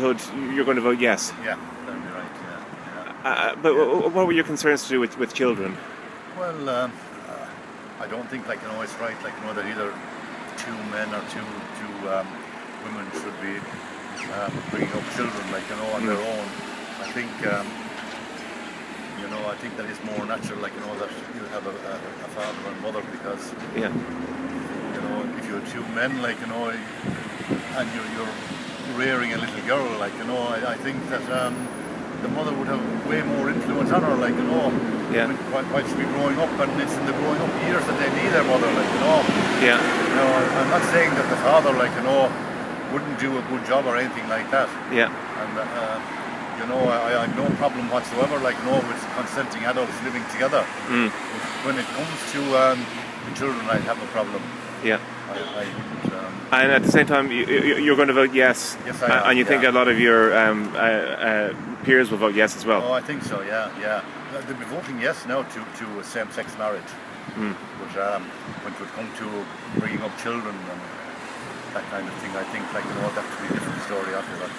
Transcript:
You're going to vote yes. Yeah, that'd be right. But what were your concerns to do with children? Well, I don't think it's right that either two men or two women should be bringing up children on their own. I think I think that it's more natural that you have a father and mother, because if you're two men and you're rearing a little girl I think that the mother would have way more influence on her while she'd be growing up, and it's in the growing up years that they need their mother I'm not saying that the father wouldn't do a good job or anything like that, and I have no problem whatsoever with consenting adults living together. But when it comes to the children, I'd have a problem. I wouldn't. And at the same time, you're going to vote yes. Yes, I am. And you think a lot of your peers will vote yes as well. Oh, I think so. Yeah. They'll be voting yes now to same-sex marriage. But when it would come to bringing up children and that kind of thing, I think that would be a different story after that.